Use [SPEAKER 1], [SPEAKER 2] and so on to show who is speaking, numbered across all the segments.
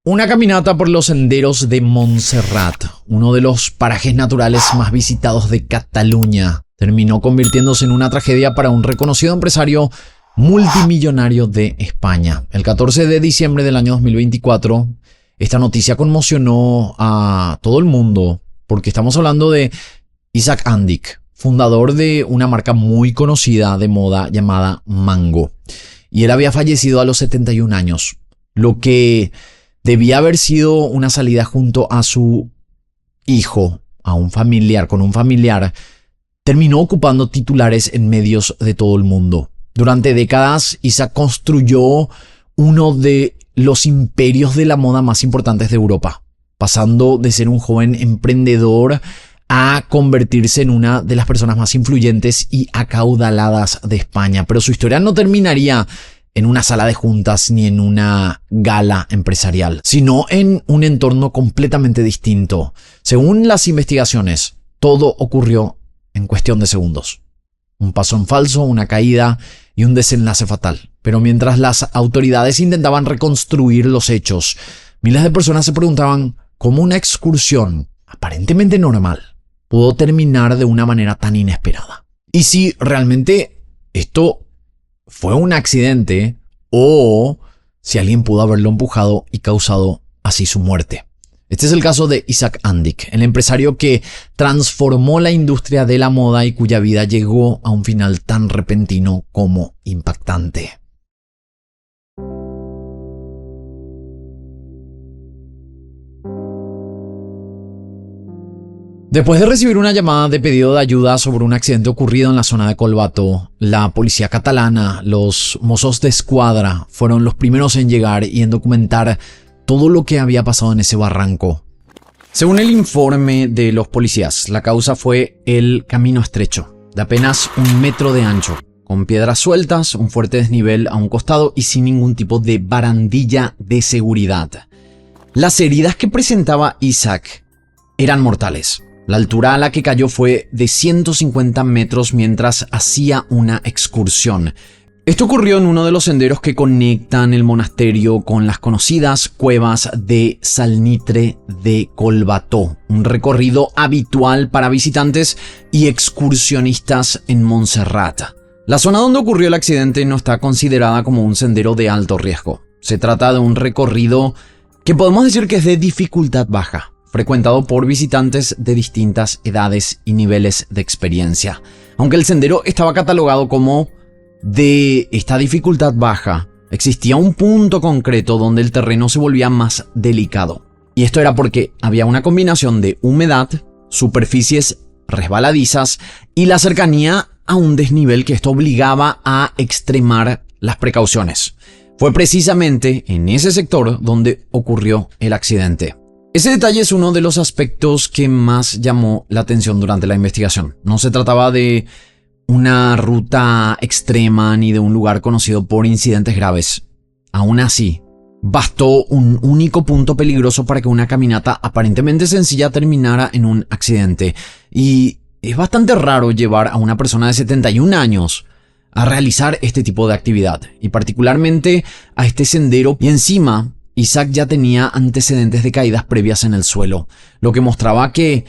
[SPEAKER 1] Una caminata por los senderos de Montserrat, uno de los parajes naturales más visitados de Cataluña, terminó convirtiéndose en una tragedia para un reconocido empresario multimillonario de España. El 14 de diciembre del año 2024, esta noticia conmocionó a todo el mundo porque estamos hablando de Isaac Andic, fundador de una marca muy conocida de moda llamada Mango. Y él había fallecido a los 71 años, lo que debía haber sido una salida junto a su hijo, con un familiar, terminó ocupando titulares en medios de todo el mundo. Durante décadas, Isaac construyó uno de los imperios de la moda más importantes de Europa, pasando de ser un joven emprendedor a convertirse en una de las personas más influyentes y acaudaladas de España. Pero su historia no terminaría en una sala de juntas ni en una gala empresarial, sino en un entorno completamente distinto. Según las investigaciones, todo ocurrió en cuestión de segundos. Un paso en falso, una caída y un desenlace fatal. Pero mientras las autoridades intentaban reconstruir los hechos, miles de personas se preguntaban cómo una excursión aparentemente normal pudo terminar de una manera tan inesperada. Y si realmente esto fue un accidente o si alguien pudo haberlo empujado y causado así su muerte. Este es el caso de Isaac Andic, el empresario que transformó la industria de la moda y cuya vida llegó a un final tan repentino como impactante. Después de recibir una llamada de pedido de ayuda sobre un accidente ocurrido en la zona de Collbató, la policía catalana, los Mossos d'Esquadra, fueron los primeros en llegar y en documentar todo lo que había pasado en ese barranco. Según el informe de los policías, la causa fue el camino estrecho, de apenas 1 metro de ancho, con piedras sueltas, un fuerte desnivel a un costado y sin ningún tipo de barandilla de seguridad. Las heridas que presentaba Isaac eran mortales. La altura a la que cayó fue de 150 metros mientras hacía una excursión. Esto ocurrió en uno de los senderos que conectan el monasterio con las conocidas cuevas de Salnitre de Collbató, un recorrido habitual para visitantes y excursionistas en Montserrat. La zona donde ocurrió el accidente no está considerada como un sendero de alto riesgo. Se trata de un recorrido que podemos decir que es de dificultad baja, frecuentado por visitantes de distintas edades y niveles de experiencia. Aunque el sendero estaba catalogado como de esta dificultad baja, existía un punto concreto donde el terreno se volvía más delicado. Y esto era porque había una combinación de humedad, superficies resbaladizas y la cercanía a un desnivel que esto obligaba a extremar las precauciones. Fue precisamente en ese sector donde ocurrió el accidente. Ese detalle es uno de los aspectos que más llamó la atención durante la investigación. No se trataba de una ruta extrema ni de un lugar conocido por incidentes graves. Aún así, bastó un único punto peligroso para que una caminata aparentemente sencilla terminara en un accidente. Y es bastante raro llevar a una persona de 71 años a realizar este tipo de actividad, y particularmente a este sendero, y encima Isaac ya tenía antecedentes de caídas previas en el suelo, lo que mostraba que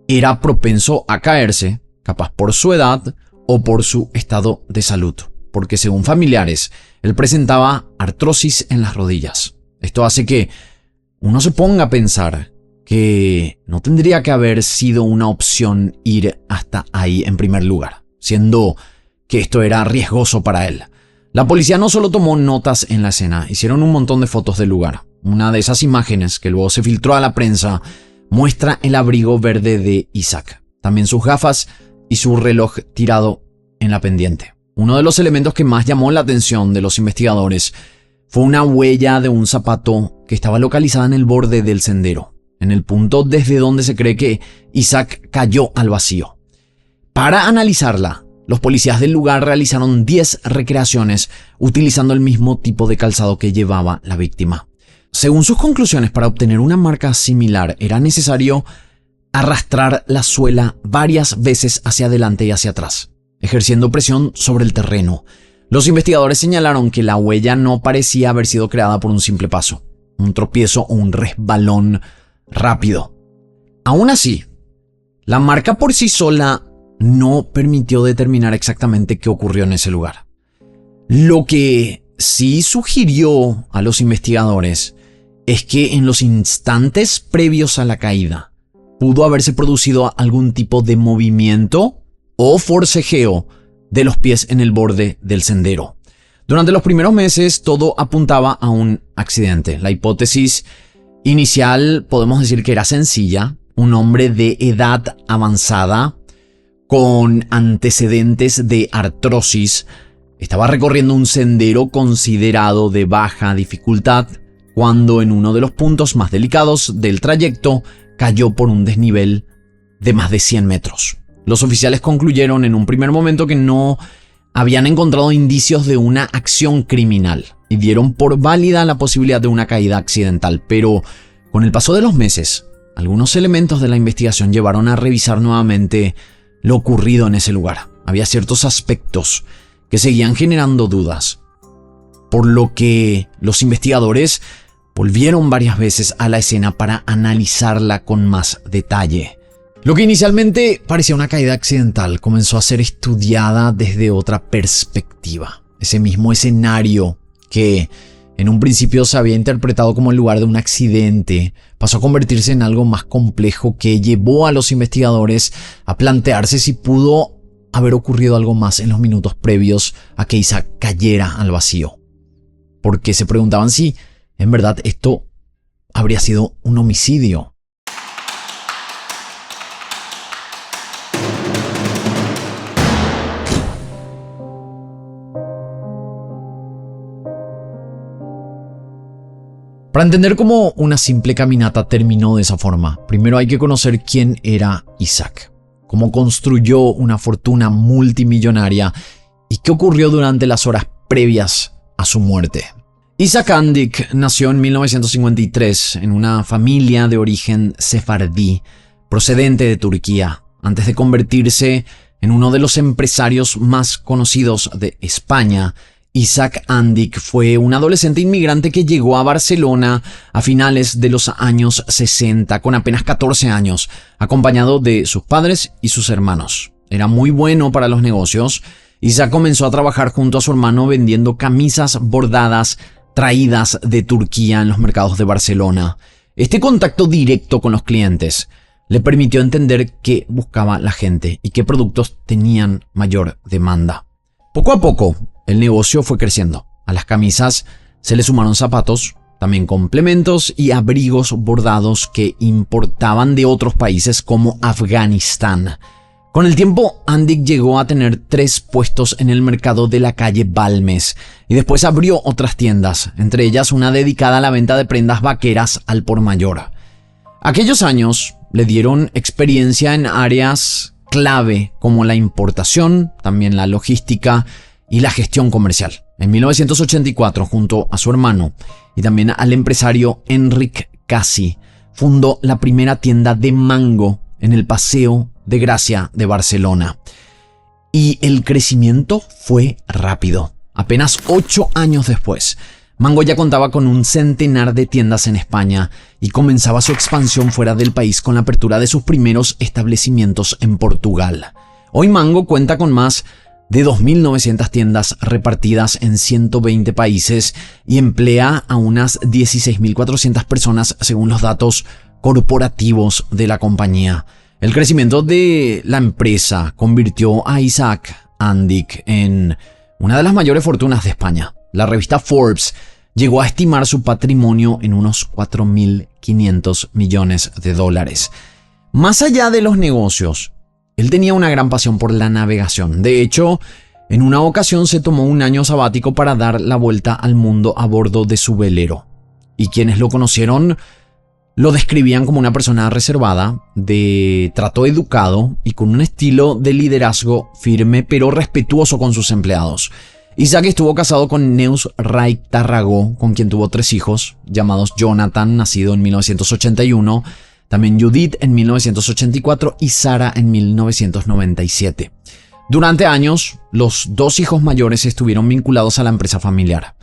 [SPEAKER 1] era propenso a caerse, capaz por su edad o por su estado de salud, porque según familiares, él presentaba artrosis en las rodillas. Esto hace que uno se ponga a pensar que no tendría que haber sido una opción ir hasta ahí en primer lugar, siendo que esto era riesgoso para él. La policía no solo tomó notas en la escena, hicieron un montón de fotos del lugar. Una de esas imágenes, que luego se filtró a la prensa, muestra el abrigo verde de Isaac, también sus gafas y su reloj tirado en la pendiente. Uno de los elementos que más llamó la atención de los investigadores fue una huella de un zapato que estaba localizada en el borde del sendero, en el punto desde donde se cree que Isaac cayó al vacío. Para analizarla, los policías del lugar realizaron 10 recreaciones utilizando el mismo tipo de calzado que llevaba la víctima. Según sus conclusiones, para obtener una marca similar era necesario arrastrar la suela varias veces hacia adelante y hacia atrás, ejerciendo presión sobre el terreno. Los investigadores señalaron que la huella no parecía haber sido creada por un simple paso. un tropiezo o un resbalón rápido. Aún así, la marca por sí sola no permitió determinar exactamente qué ocurrió en ese lugar. Lo que sí sugirió a los investigadores es que en los instantes previos a la caída pudo haberse producido algún tipo de movimiento o forcejeo de los pies en el borde del sendero. Durante los primeros meses todo apuntaba a un accidente. La hipótesis inicial podemos decir que era sencilla. Un hombre de edad avanzada con antecedentes de artrosis estaba recorriendo un sendero considerado de baja dificultad cuando en uno de los puntos más delicados del trayecto cayó por un desnivel de más de 100 metros. Los oficiales concluyeron en un primer momento que no habían encontrado indicios de una acción criminal y dieron por válida la posibilidad de una caída accidental, pero con el paso de los meses, algunos elementos de la investigación llevaron a revisar nuevamente lo ocurrido en ese lugar. Había ciertos aspectos que seguían generando dudas, por lo que los investigadores volvieron varias veces a la escena para analizarla con más detalle. Lo que inicialmente parecía una caída accidental comenzó a ser estudiada desde otra perspectiva. Ese mismo escenario que en un principio se había interpretado como el lugar de un accidente pasó a convertirse en algo más complejo que llevó a los investigadores a plantearse si pudo haber ocurrido algo más en los minutos previos a que Isaac cayera al vacío. Porque se preguntaban si en verdad esto habría sido un homicidio. Para entender cómo una simple caminata terminó de esa forma, primero hay que conocer quién era Isaac, cómo construyó una fortuna multimillonaria y qué ocurrió durante las horas previas a su muerte. Isaac Andik nació en 1953 en una familia de origen sefardí, procedente de Turquía, antes de convertirse en uno de los empresarios más conocidos de España. Isaac Andik fue un adolescente inmigrante que llegó a Barcelona a finales de los años 60 con apenas 14 años, acompañado de sus padres y sus hermanos. Era muy bueno para los negocios. Isaac comenzó a trabajar junto a su hermano vendiendo camisas bordadas traídas de Turquía en los mercados de Barcelona. Este contacto directo con los clientes le permitió entender qué buscaba la gente y qué productos tenían mayor demanda. Poco a poco, el negocio fue creciendo. A las camisas se le sumaron zapatos, también complementos y abrigos bordados que importaban de otros países como Afganistán. Con el tiempo, Andik llegó a tener 3 puestos en el mercado de la calle Balmes y después abrió otras tiendas, entre ellas una dedicada a la venta de prendas vaqueras al por mayor. Aquellos años le dieron experiencia en áreas clave como la importación, también la logística y la gestión comercial. En 1984, junto a su hermano y también al empresario Enric Casi, fundó la primera tienda de mango en el Paseo de Gracia de Barcelona. Y el crecimiento fue rápido. Apenas 8 años después, Mango ya contaba con un centenar de tiendas en España y comenzaba su expansión fuera del país con la apertura de sus primeros establecimientos en Portugal. Hoy Mango cuenta con más de 2.900 tiendas repartidas en 120 países y emplea a unas 16.400 personas según los datos corporativos de la compañía. El crecimiento de la empresa convirtió a Isaac Andik en una de las mayores fortunas de España. La revista Forbes llegó a estimar su patrimonio en unos 4.500 millones de dólares. Más allá de los negocios, él tenía una gran pasión por la navegación. De hecho, en una ocasión se tomó un año sabático para dar la vuelta al mundo a bordo de su velero. Y quienes lo conocieron lo describían como una persona reservada, de trato educado y con un estilo de liderazgo firme pero respetuoso con sus empleados. Isaac estuvo casado con Neus Ray Tarragó, con quien tuvo 3 hijos, llamados Jonathan, nacido en 1981, también Judith en 1984 y Sara en 1997. Durante años, los 2 hijos mayores estuvieron vinculados a la empresa familiar.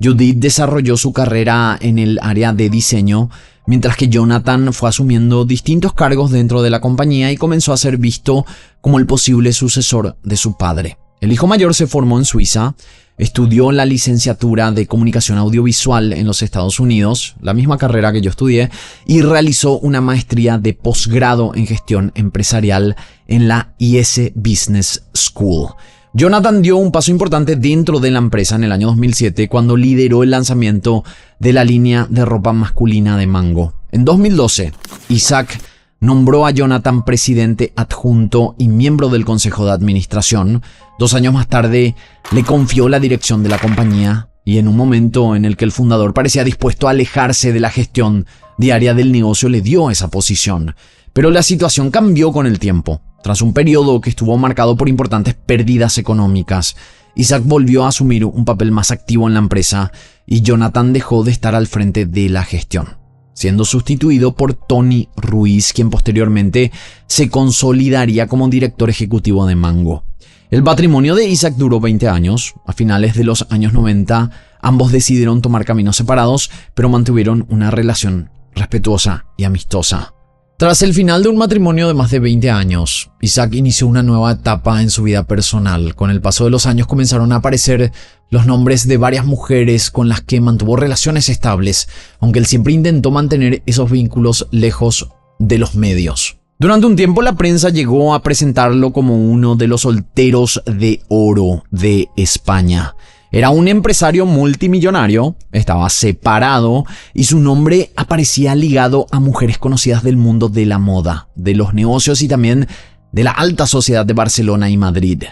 [SPEAKER 1] Judith desarrolló su carrera en el área de diseño, mientras que Jonathan fue asumiendo distintos cargos dentro de la compañía y comenzó a ser visto como el posible sucesor de su padre. El hijo mayor se formó en Suiza, estudió la licenciatura de comunicación audiovisual en los Estados Unidos, la misma carrera que yo estudié, y realizó una maestría de posgrado en gestión empresarial en la IS Business School. Jonathan dio un paso importante dentro de la empresa en el año 2007 cuando lideró el lanzamiento de la línea de ropa masculina de Mango. En 2012, Isaac nombró a Jonathan presidente adjunto y miembro del consejo de administración. 2 años más tarde, le confió la dirección de la compañía y en un momento en el que el fundador parecía dispuesto a alejarse de la gestión diaria del negocio, le dio esa posición. Pero la situación cambió con el tiempo. Tras un periodo que estuvo marcado por importantes pérdidas económicas, Isaac volvió a asumir un papel más activo en la empresa y Jonathan dejó de estar al frente de la gestión, siendo sustituido por Tony Ruiz, quien posteriormente se consolidaría como director ejecutivo de Mango. El matrimonio de Isaac duró 20 años. A finales de los años 90, ambos decidieron tomar caminos separados, pero mantuvieron una relación respetuosa y amistosa. Tras el final de un matrimonio de más de 20 años, Isaac inició una nueva etapa en su vida personal. Con el paso de los años comenzaron a aparecer los nombres de varias mujeres con las que mantuvo relaciones estables, aunque él siempre intentó mantener esos vínculos lejos de los medios. Durante un tiempo la prensa llegó a presentarlo como uno de los solteros de oro de España. Era un empresario multimillonario, estaba separado y su nombre aparecía ligado a mujeres conocidas del mundo de la moda, de los negocios y también de la alta sociedad de Barcelona y Madrid.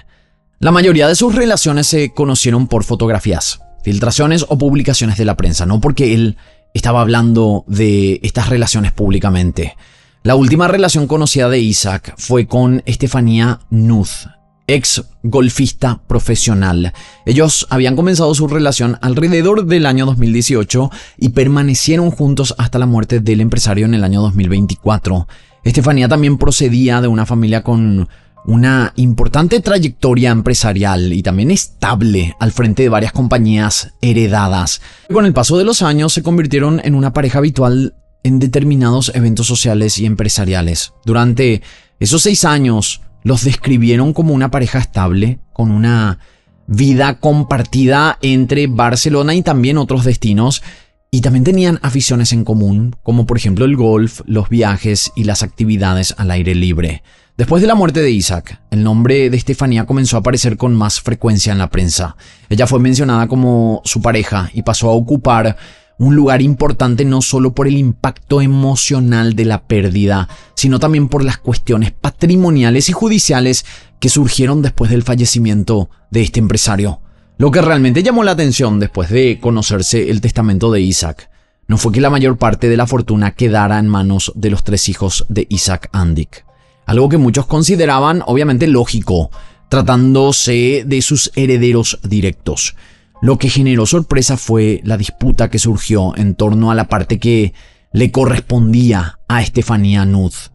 [SPEAKER 1] La mayoría de sus relaciones se conocieron por fotografías, filtraciones o publicaciones de la prensa, no porque él estaba hablando de estas relaciones públicamente. La última relación conocida de Isaac fue con Estefanía Nuth, ex golfista profesional. Ellos habían comenzado su relación alrededor del año 2018 y permanecieron juntos hasta la muerte del empresario en el año 2024. Estefanía también procedía de una familia con una importante trayectoria empresarial y también estable al frente de varias compañías heredadas. Con el paso de los años se convirtieron en una pareja habitual en determinados eventos sociales y empresariales. Durante esos 6 años los describieron como una pareja estable, con una vida compartida entre Barcelona y también otros destinos, y también tenían aficiones en común, como por ejemplo el golf, los viajes y las actividades al aire libre. Después de la muerte de Isaac, el nombre de Estefanía comenzó a aparecer con más frecuencia en la prensa. Ella fue mencionada como su pareja y pasó a ocupar un lugar importante no solo por el impacto emocional de la pérdida, sino también por las cuestiones patrimoniales y judiciales que surgieron después del fallecimiento de este empresario. Lo que realmente llamó la atención después de conocerse el testamento de Isaac no fue que la mayor parte de la fortuna quedara en manos de los 3 hijos de Isaac Andic, algo que muchos consideraban obviamente lógico, tratándose de sus herederos directos. Lo que generó sorpresa fue la disputa que surgió en torno a la parte que le correspondía a Estefanía Nuth.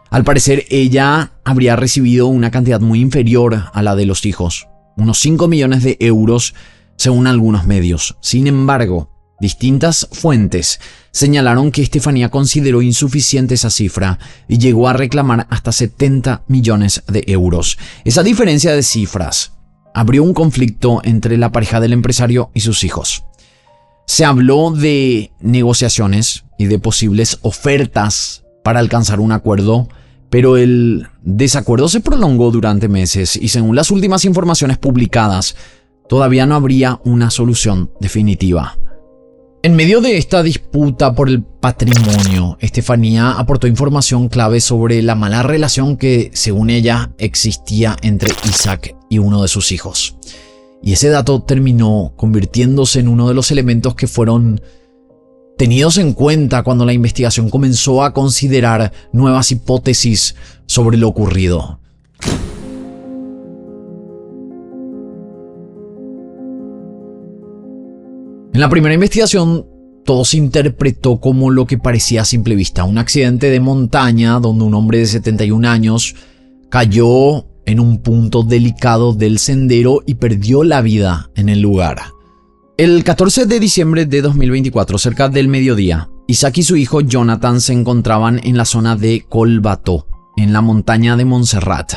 [SPEAKER 1] Al parecer, ella habría recibido una cantidad muy inferior a la de los hijos, unos 5 millones de euros según algunos medios. Sin embargo, distintas fuentes señalaron que Estefanía consideró insuficiente esa cifra y llegó a reclamar hasta 70 millones de euros. Esa diferencia de cifras abrió un conflicto entre la pareja del empresario y sus hijos. Se habló de negociaciones y de posibles ofertas para alcanzar un acuerdo, pero el desacuerdo se prolongó durante meses y según las últimas informaciones publicadas, todavía no habría una solución definitiva. En medio de esta disputa por el patrimonio, Estefanía aportó información clave sobre la mala relación que, según ella, existía entre Isaac y uno de sus hijos. Y ese dato terminó convirtiéndose en uno de los elementos que fueron tenidos en cuenta cuando la investigación comenzó a considerar nuevas hipótesis sobre lo ocurrido. En la primera investigación, todo se interpretó como lo que parecía a simple vista, un accidente de montaña donde un hombre de 71 años cayó en un punto delicado del sendero y perdió la vida en el lugar. El 14 de diciembre de 2024, cerca del mediodía, Isaac y su hijo Jonathan se encontraban en la zona de Collbató, en la montaña de Montserrat.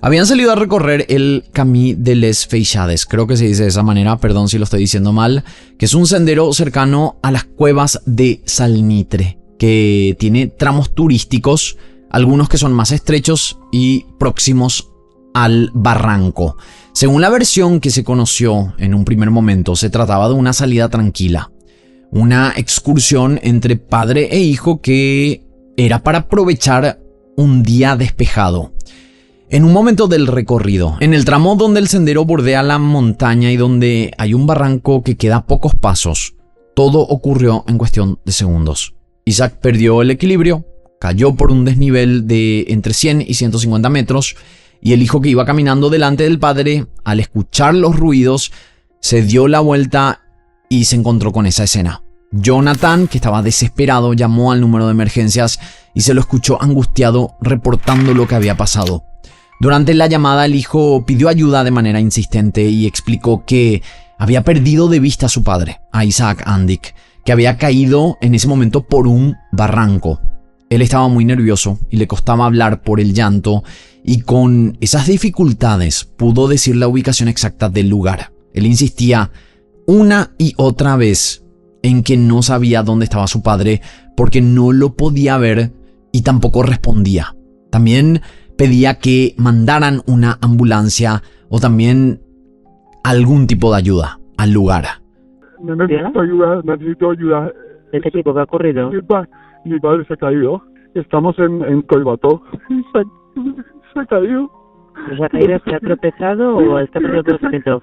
[SPEAKER 1] Habían salido a recorrer el Camí de les Feixades, creo que se dice de esa manera, perdón si lo estoy diciendo mal, que es un sendero cercano a las cuevas de Salnitre, que tiene tramos turísticos, algunos que son más estrechos y próximos al barranco. Según la versión que se conoció en un primer momento, se trataba de una salida tranquila, una excursión entre padre e hijo que era para aprovechar un día despejado. En un momento del recorrido, en el tramo donde el sendero bordea la montaña y donde hay un barranco que queda a pocos pasos, todo ocurrió en cuestión de segundos. Isaac perdió el equilibrio, cayó por un desnivel de entre 100 y 150 metros y el hijo que iba caminando delante del padre, al escuchar los ruidos, se dio la vuelta y se encontró con esa escena. Jonathan, que estaba desesperado, llamó al número de emergencias y se lo escuchó angustiado reportando lo que había pasado. Durante la llamada, el hijo pidió ayuda de manera insistente y explicó que había perdido de vista a su padre, a Isaac Andic, que había caído en ese momento por un barranco. Él estaba muy nervioso y le costaba hablar por el llanto, y con esas dificultades pudo decir la ubicación exacta del lugar. Él insistía una y otra vez en que no sabía dónde estaba su padre porque no lo podía ver y tampoco respondía. También pedía que mandaran una ambulancia o también algún tipo de ayuda al lugar.
[SPEAKER 2] Necesito ayuda.
[SPEAKER 3] ¿De qué tipo? ¿Qué ha ocurrido?
[SPEAKER 2] Mi padre se ha caído. Estamos en Collbató. Se ha caído.
[SPEAKER 3] ¿Se ha caído? ¿Se ha tropezado o está perdiendo conocimiento?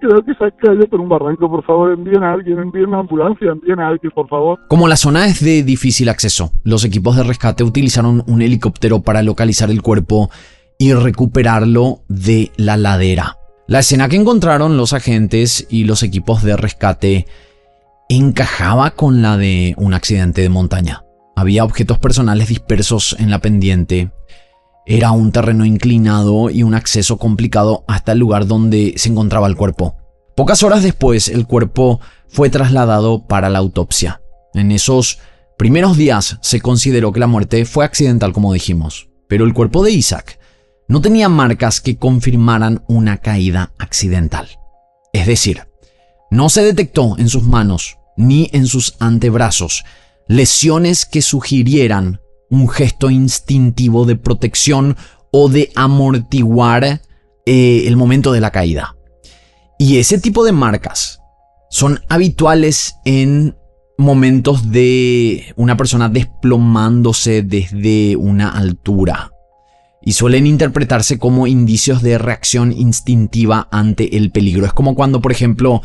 [SPEAKER 2] Creo que se ha caído por un barranco. Por favor, envíen a alguien, envíen una ambulancia, envíen a alguien, por favor.
[SPEAKER 1] Como la zona es de difícil acceso, los equipos de rescate utilizaron un helicóptero para localizar el cuerpo y recuperarlo de la ladera. La escena que encontraron los agentes y los equipos de rescate encajaba con la de un accidente de montaña. Había objetos personales dispersos en la pendiente. Era un terreno inclinado y un acceso complicado hasta el lugar donde se encontraba el cuerpo. Pocas horas después, el cuerpo fue trasladado para la autopsia. En esos primeros días se consideró que la muerte fue accidental, como dijimos, pero el cuerpo de Isaac no tenía marcas que confirmaran una caída accidental. Es decir, no se detectó en sus manos ni en sus antebrazos lesiones que sugirieran un gesto instintivo de protección o de amortiguar el momento de la caída. Y ese tipo de marcas son habituales en momentos de una persona desplomándose desde una altura y suelen interpretarse como indicios de reacción instintiva ante el peligro. Es como cuando, por ejemplo,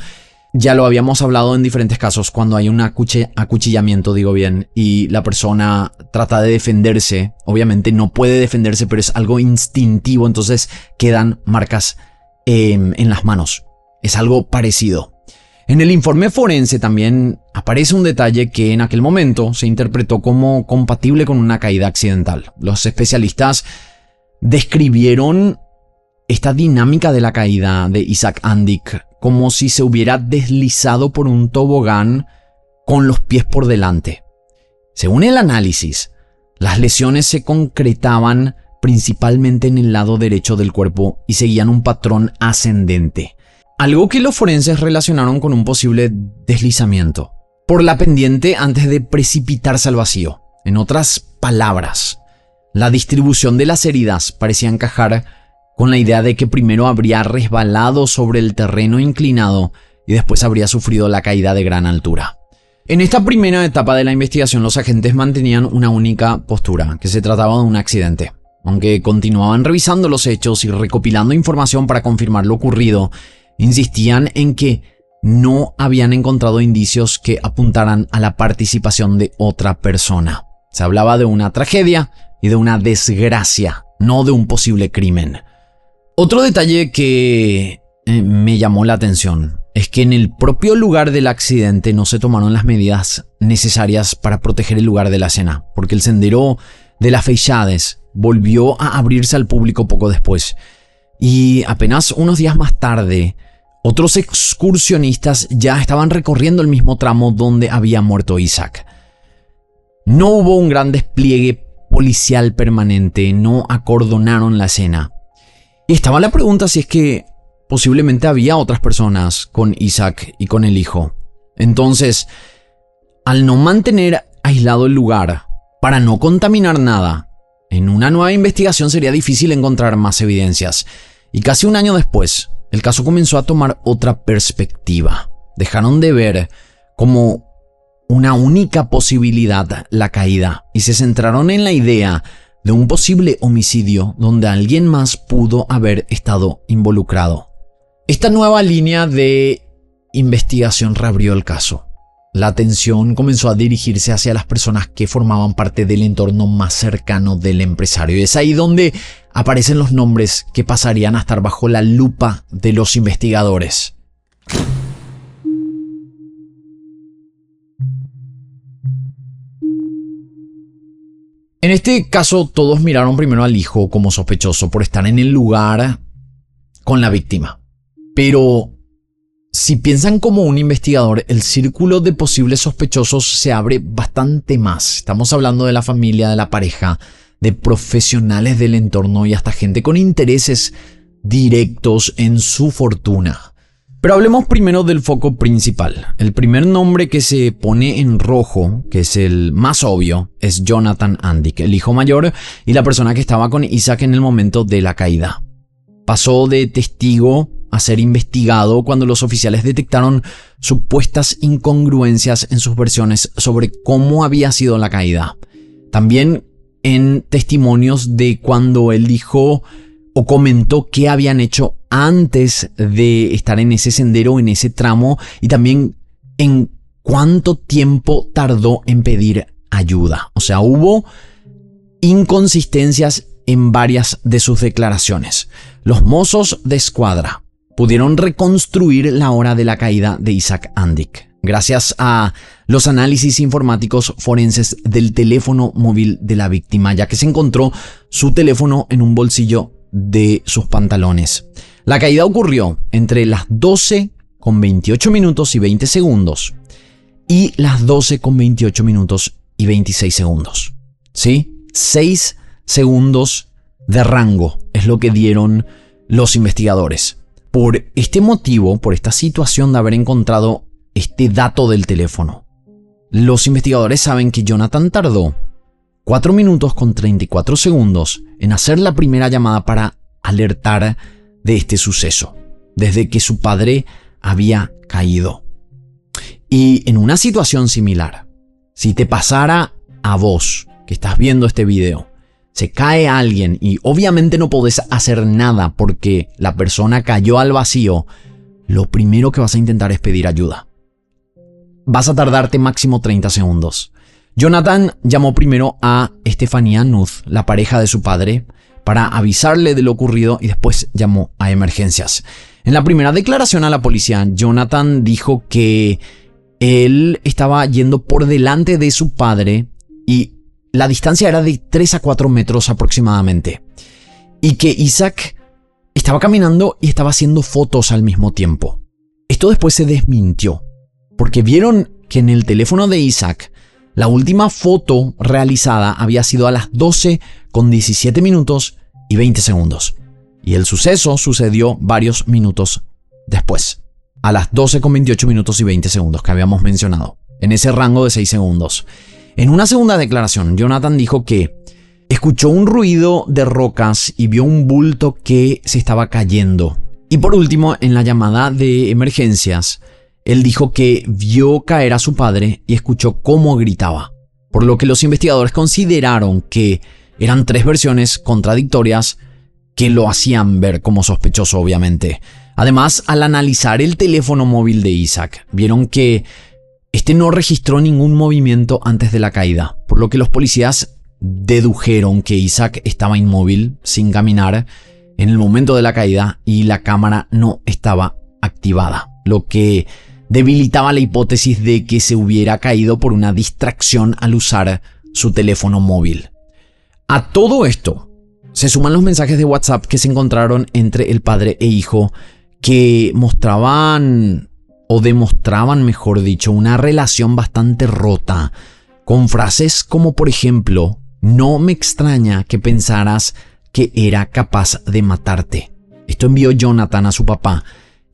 [SPEAKER 1] ya lo habíamos hablado en diferentes casos, cuando hay un acuchillamiento, y la persona trata de defenderse, obviamente no puede defenderse, pero es algo instintivo, entonces quedan marcas en las manos. Es algo parecido. En el informe forense también aparece un detalle que en aquel momento se interpretó como compatible con una caída accidental. Los especialistas describieron esta dinámica de la caída de Isaac Andic como si se hubiera deslizado por un tobogán con los pies por delante. Según el análisis, las lesiones se concretaban principalmente en el lado derecho del cuerpo y seguían un patrón ascendente, algo que los forenses relacionaron con un posible deslizamiento por la pendiente antes de precipitarse al vacío. En otras palabras, la distribución de las heridas parecía encajar con la idea de que primero habría resbalado sobre el terreno inclinado y después habría sufrido la caída de gran altura. En esta primera etapa de la investigación, los agentes mantenían una única postura, que se trataba de un accidente. Aunque continuaban revisando los hechos y recopilando información para confirmar lo ocurrido, insistían en que no habían encontrado indicios que apuntaran a la participación de otra persona. Se hablaba de una tragedia y de una desgracia, no de un posible crimen. Otro detalle que me llamó la atención es que en el propio lugar del accidente no se tomaron las medidas necesarias para proteger el lugar de la escena, porque el sendero de las Feixades volvió a abrirse al público poco después. Y apenas unos días más tarde, Otros excursionistas ya estaban recorriendo el mismo tramo donde había muerto Isaac. No hubo un gran despliegue policial permanente, no acordonaron la escena. Y estaba la pregunta si es que posiblemente había otras personas con Isaac y con el hijo. Entonces, al no mantener aislado el lugar, para no contaminar nada, en una nueva investigación sería difícil encontrar más evidencias. Y casi un año después, el caso comenzó a tomar otra perspectiva. Dejaron de ver como una única posibilidad la caída y se centraron en la idea de un posible homicidio donde alguien más pudo haber estado involucrado. Esta nueva línea de investigación reabrió el caso. La atención comenzó a dirigirse hacia las personas que formaban parte del entorno más cercano del empresario. Y es ahí donde aparecen los nombres que pasarían a estar bajo la lupa de los investigadores. En este caso, todos miraron primero al hijo como sospechoso por estar en el lugar con la víctima. Pero si piensan como un investigador, el círculo de posibles sospechosos se abre bastante más. Estamos hablando de la familia, de la pareja, de profesionales del entorno y hasta gente con intereses directos en su fortuna. Pero hablemos primero del foco principal. El primer nombre que se pone en rojo, que es el más obvio, es Jonathan Andick, el hijo mayor y la persona que estaba con Isaac en el momento de la caída. Pasó de testigo a ser investigado cuando los oficiales detectaron supuestas incongruencias en sus versiones sobre cómo había sido la caída. También en testimonios de cuando él dijo o comentó qué habían hecho antes de estar en ese sendero, en ese tramo, y también en cuánto tiempo tardó en pedir ayuda. O sea, hubo inconsistencias en varias de sus declaraciones. Los mozos de escuadra pudieron reconstruir la hora de la caída de Isaac Andick gracias a los análisis informáticos forenses del teléfono móvil de la víctima, ya que se encontró su teléfono en un bolsillo de sus pantalones. La caída ocurrió entre las 12:28 minutos y 20 segundos y las 12:28 minutos y 26 segundos. ¿Sí? 6 segundos de rango es lo que dieron los investigadores. Por este motivo, por esta situación de haber encontrado este dato del teléfono, los investigadores saben que Jonathan tardó 4 minutos con 34 segundos en hacer la primera llamada para alertar de este suceso, desde que su padre había caído. Y en una situación similar, si te pasara a vos que estás viendo este video, se cae alguien y obviamente no podés hacer nada porque la persona cayó al vacío, lo primero que vas a intentar es pedir ayuda. Vas a tardarte máximo 30 segundos. Jonathan llamó primero a Estefanía Nuth, la pareja de su padre, para avisarle de lo ocurrido y después llamó a emergencias. En la primera declaración a la policía, Jonathan dijo que él estaba yendo por delante de su padre y la distancia era de 3 a 4 metros aproximadamente. Y que Isaac estaba caminando y estaba haciendo fotos al mismo tiempo. Esto después se desmintió, porque vieron que en el teléfono de Isaac la última foto realizada había sido a las 12:17 minutos y 20 segundos. Y el suceso sucedió varios minutos después, a las 12:28 minutos y 20 segundos que habíamos mencionado, en ese rango de 6 segundos. En una segunda declaración, Jonathan dijo que escuchó un ruido de rocas y vio un bulto que se estaba cayendo. Y por último, en la llamada de emergencias, él dijo que vio caer a su padre y escuchó cómo gritaba, por lo que los investigadores consideraron que eran 3 versiones contradictorias que lo hacían ver como sospechoso, obviamente. Además, al analizar el teléfono móvil de Isaac, vieron que este no registró ningún movimiento antes de la caída, por lo que los policías dedujeron que Isaac estaba inmóvil, sin caminar, en el momento de la caída y la cámara no estaba activada, lo que debilitaba la hipótesis de que se hubiera caído por una distracción al usar su teléfono móvil. A todo esto se suman los mensajes de WhatsApp que se encontraron entre el padre e hijo que mostraban, o demostraban, mejor dicho, una relación bastante rota, con frases como, por ejemplo, no me extraña que pensaras que era capaz de matarte. Esto envió Jonathan a su papá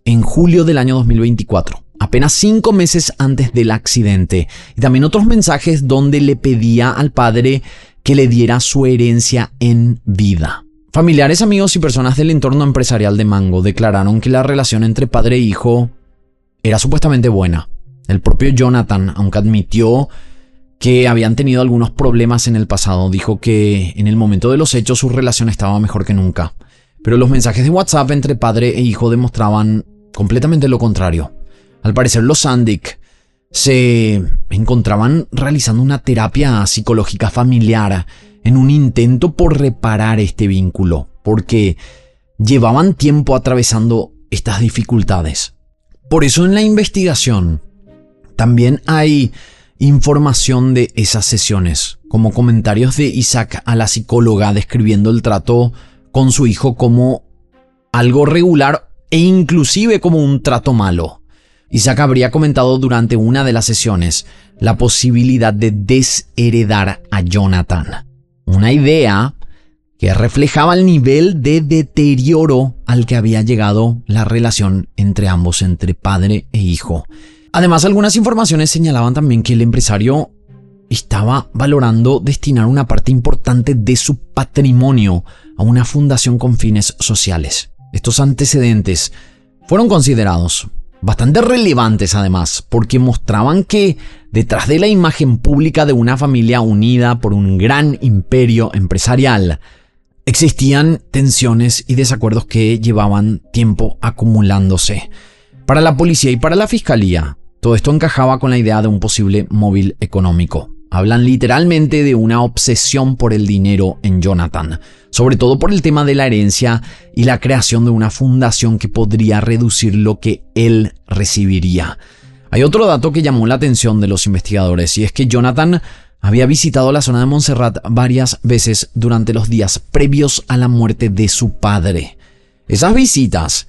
[SPEAKER 1] en julio del año 2024, apenas 5 meses antes del accidente, y también otros mensajes donde le pedía al padre que le diera su herencia en vida. Familiares, amigos y personas del entorno empresarial de Mango declararon que la relación entre padre e hijo era supuestamente buena. El propio Jonathan, aunque admitió que habían tenido algunos problemas en el pasado, dijo que en el momento de los hechos su relación estaba mejor que nunca. Pero los mensajes de WhatsApp entre padre e hijo demostraban completamente lo contrario. Al parecer, los Sandik se encontraban realizando una terapia psicológica familiar en un intento por reparar este vínculo, porque llevaban tiempo atravesando estas dificultades. Por eso en la investigación también hay información de esas sesiones, como comentarios de Isaac a la psicóloga describiendo el trato con su hijo como algo regular e inclusive como un trato malo. Isaac habría comentado durante una de las sesiones la posibilidad de desheredar a Jonathan, una idea que reflejaba el nivel de deterioro al que había llegado la relación entre ambos, entre padre e hijo. Además, algunas informaciones señalaban también que el empresario estaba valorando destinar una parte importante de su patrimonio a una fundación con fines sociales. Estos antecedentes fueron considerados bastante relevantes además, porque mostraban que detrás de la imagen pública de una familia unida por un gran imperio empresarial, existían tensiones y desacuerdos que llevaban tiempo acumulándose. Para la policía y para la fiscalía, todo esto encajaba con la idea de un posible móvil económico. Hablan literalmente de una obsesión por el dinero en Jonathan, sobre todo por el tema de la herencia y la creación de una fundación que podría reducir lo que él recibiría. Hay otro dato que llamó la atención de los investigadores, y es que Jonathan había visitado la zona de Montserrat varias veces durante los días previos a la muerte de su padre. Esas visitas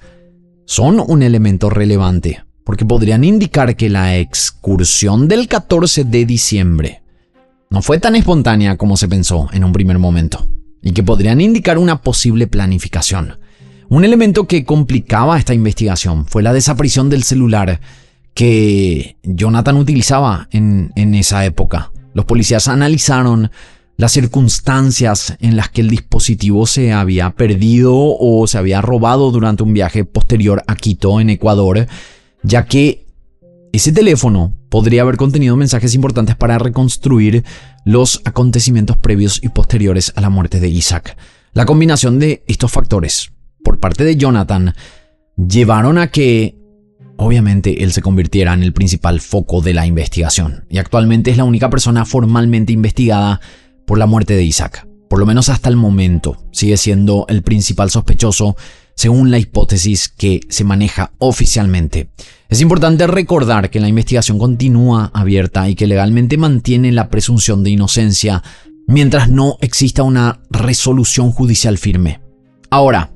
[SPEAKER 1] son un elemento relevante, porque podrían indicar que la excursión del 14 de diciembre no fue tan espontánea como se pensó en un primer momento, y que podrían indicar una posible planificación. Un elemento que complicaba esta investigación fue la desaparición del celular que Jonathan utilizaba en esa época. Los policías analizaron las circunstancias en las que el dispositivo se había perdido o se había robado durante un viaje posterior a Quito, en Ecuador, ya que ese teléfono podría haber contenido mensajes importantes para reconstruir los acontecimientos previos y posteriores a la muerte de Isaac. La combinación de estos factores por parte de Jonathan llevaron a que, obviamente, él se convirtiera en el principal foco de la investigación, y actualmente es la única persona formalmente investigada por la muerte de Isaac. Por lo menos hasta el momento, sigue siendo el principal sospechoso según la hipótesis que se maneja oficialmente. Es importante recordar que la investigación continúa abierta y que legalmente mantiene la presunción de inocencia mientras no exista una resolución judicial firme. Ahora,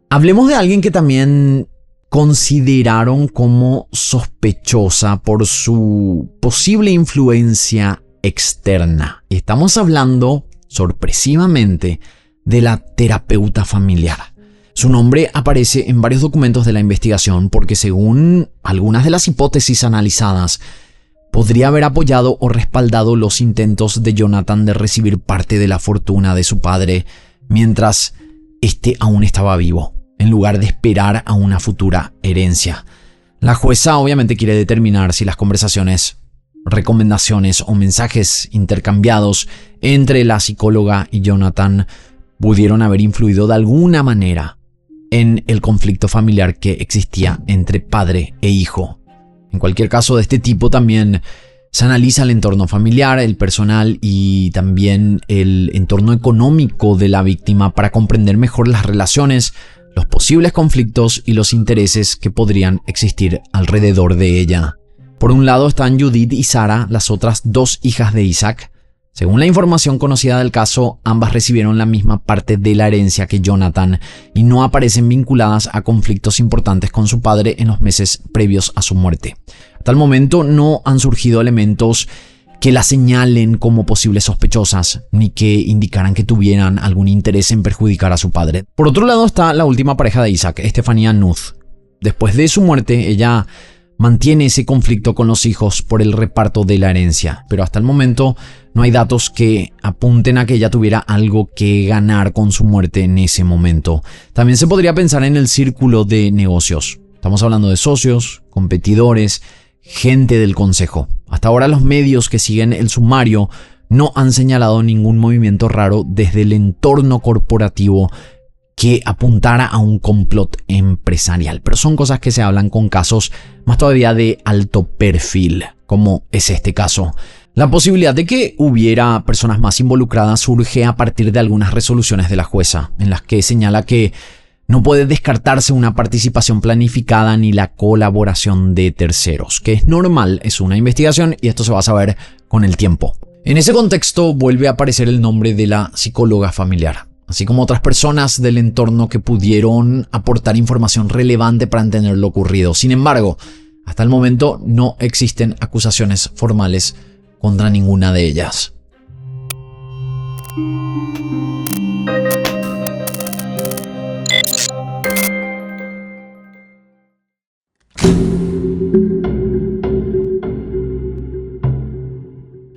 [SPEAKER 1] hablemos de alguien que también consideraron como sospechosa por su posible influencia externa. Estamos hablando, sorpresivamente, de la terapeuta familiar. Su nombre aparece en varios documentos de la investigación porque, según algunas de las hipótesis analizadas, podría haber apoyado o respaldado los intentos de Jonathan de recibir parte de la fortuna de su padre mientras éste aún estaba vivo, en lugar de esperar a una futura herencia. La jueza obviamente quiere determinar si las conversaciones, recomendaciones o mensajes intercambiados entre la psicóloga y Jonathan pudieron haber influido de alguna manera en el conflicto familiar que existía entre padre e hijo. En cualquier caso de este tipo también se analiza el entorno familiar, el personal y también el entorno económico de la víctima para comprender mejor las relaciones, los posibles conflictos y los intereses que podrían existir alrededor de ella. Por un lado están Judith y Sara, las otras 2 hijas de Isaac. Según la información conocida del caso, ambas recibieron la misma parte de la herencia que Jonathan y no aparecen vinculadas a conflictos importantes con su padre en los meses previos a su muerte. Hasta el momento no han surgido elementos que la señalen como posibles sospechosas, ni que indicaran que tuvieran algún interés en perjudicar a su padre. Por otro lado está la última pareja de Isaac, Estefanía Nuth. Después de su muerte, ella mantiene ese conflicto con los hijos por el reparto de la herencia, pero hasta el momento no hay datos que apunten a que ella tuviera algo que ganar con su muerte en ese momento. También se podría pensar en el círculo de negocios. Estamos hablando de socios, competidores, gente del consejo. Hasta ahora los medios que siguen el sumario no han señalado ningún movimiento raro desde el entorno corporativo que apuntara a un complot empresarial. Pero son cosas que se hablan con casos más todavía de alto perfil, como es este caso. La posibilidad de que hubiera personas más involucradas surge a partir de algunas resoluciones de la jueza, en las que señala que no puede descartarse una participación planificada ni la colaboración de terceros, que es normal, es una investigación y esto se va a saber con el tiempo. En ese contexto vuelve a aparecer el nombre de la psicóloga familiar, así como otras personas del entorno que pudieron aportar información relevante para entender lo ocurrido. Sin embargo, hasta el momento no existen acusaciones formales contra ninguna de ellas.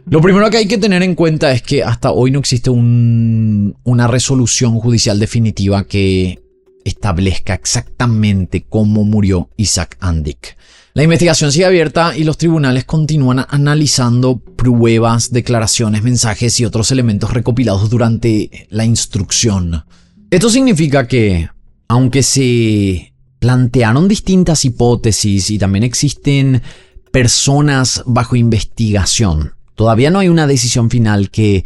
[SPEAKER 1] Lo primero que hay que tener en cuenta es que hasta hoy no existe una resolución judicial definitiva que establezca exactamente cómo murió Isaac Andik. La investigación sigue abierta y los tribunales continúan analizando pruebas, declaraciones, mensajes y otros elementos recopilados durante la instrucción. Esto significa que, aunque se plantearon distintas hipótesis y también existen personas bajo investigación, todavía no hay una decisión final que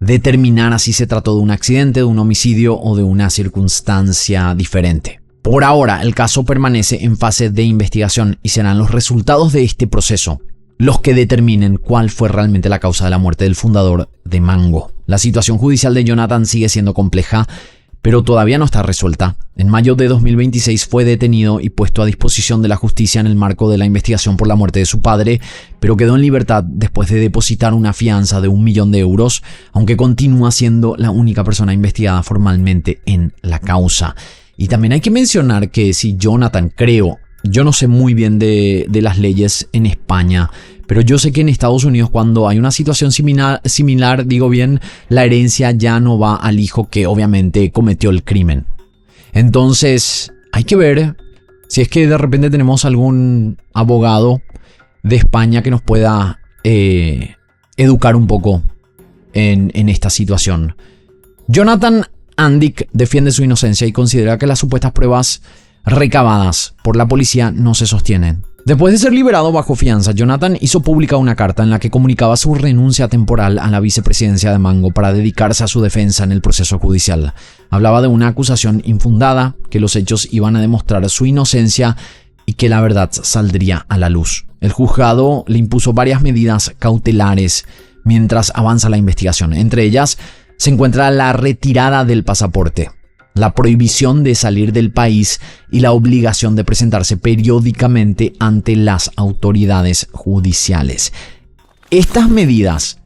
[SPEAKER 1] determinara si se trató de un accidente, de un homicidio o de una circunstancia diferente. Por ahora, el caso permanece en fase de investigación y serán los resultados de este proceso los que determinen cuál fue realmente la causa de la muerte del fundador de Mango. La situación judicial de Jonathan sigue siendo compleja, pero todavía no está resuelta. En mayo de 2026 fue detenido y puesto a disposición de la justicia en el marco de la investigación por la muerte de su padre, pero quedó en libertad después de depositar una fianza de 1 millón de euros, aunque continúa siendo la única persona investigada formalmente en la causa. Y también hay que mencionar que si Jonathan, yo no sé muy bien de las leyes en España, pero yo sé que en Estados Unidos cuando hay una situación similar, la herencia ya no va al hijo que obviamente cometió el crimen. Entonces hay que ver si es que de repente tenemos algún abogado de España que nos pueda educar un poco en esta situación. Jonathan Andik defiende su inocencia y considera que las supuestas pruebas recabadas por la policía no se sostienen. Después de ser liberado bajo fianza, Jonathan hizo pública una carta en la que comunicaba su renuncia temporal a la vicepresidencia de Mango para dedicarse a su defensa en el proceso judicial. Hablaba de una acusación infundada, que los hechos iban a demostrar su inocencia y que la verdad saldría a la luz. El juzgado le impuso varias medidas cautelares mientras avanza la investigación. Entre ellas se encuentra la retirada del pasaporte, la prohibición de salir del país y la obligación de presentarse periódicamente ante las autoridades judiciales. Estas medidas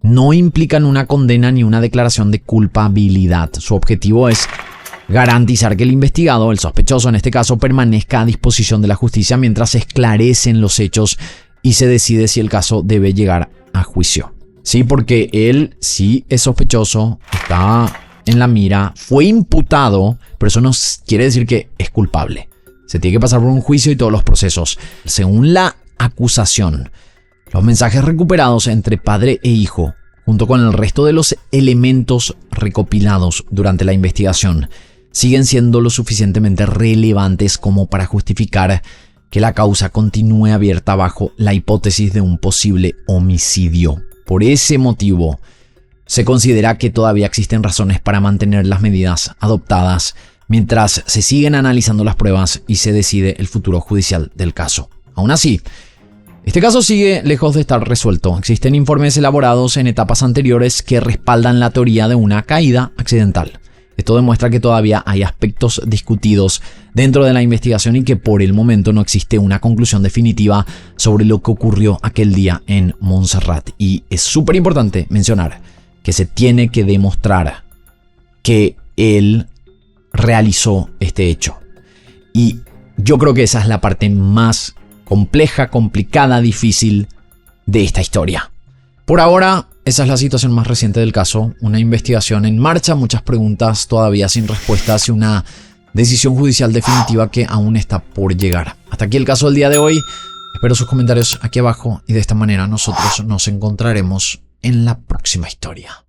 [SPEAKER 1] no implican una condena ni una declaración de culpabilidad. Su objetivo es garantizar que el investigado, el sospechoso en este caso, permanezca a disposición de la justicia mientras se esclarecen los hechos y se decide si el caso debe llegar a juicio. Sí, porque él sí es sospechoso, está en la mira, fue imputado, pero eso no quiere decir que es culpable. Se tiene que pasar por un juicio y todos los procesos. Según la acusación, los mensajes recuperados entre padre e hijo, junto con el resto de los elementos recopilados durante la investigación, siguen siendo lo suficientemente relevantes como para justificar que la causa continúe abierta bajo la hipótesis de un posible homicidio. Por ese motivo, se considera que todavía existen razones para mantener las medidas adoptadas mientras se siguen analizando las pruebas y se decide el futuro judicial del caso. Aún así, Este caso sigue lejos de estar resuelto. Existen informes elaborados en etapas anteriores que respaldan la teoría de una caída accidental. Esto demuestra que todavía hay aspectos discutidos dentro de la investigación y que por el momento no existe una conclusión definitiva sobre lo que ocurrió aquel día en Montserrat. Y es súper importante mencionar que se tiene que demostrar que él realizó este hecho. Y yo creo que esa es la parte más compleja, complicada, difícil de esta historia. Por ahora, esa es la situación más reciente del caso. Una investigación en marcha, muchas preguntas todavía sin respuestas y una decisión judicial definitiva que aún está por llegar. Hasta aquí el caso del día de hoy. Espero sus comentarios aquí abajo y de esta manera nosotros nos encontraremos en la próxima historia.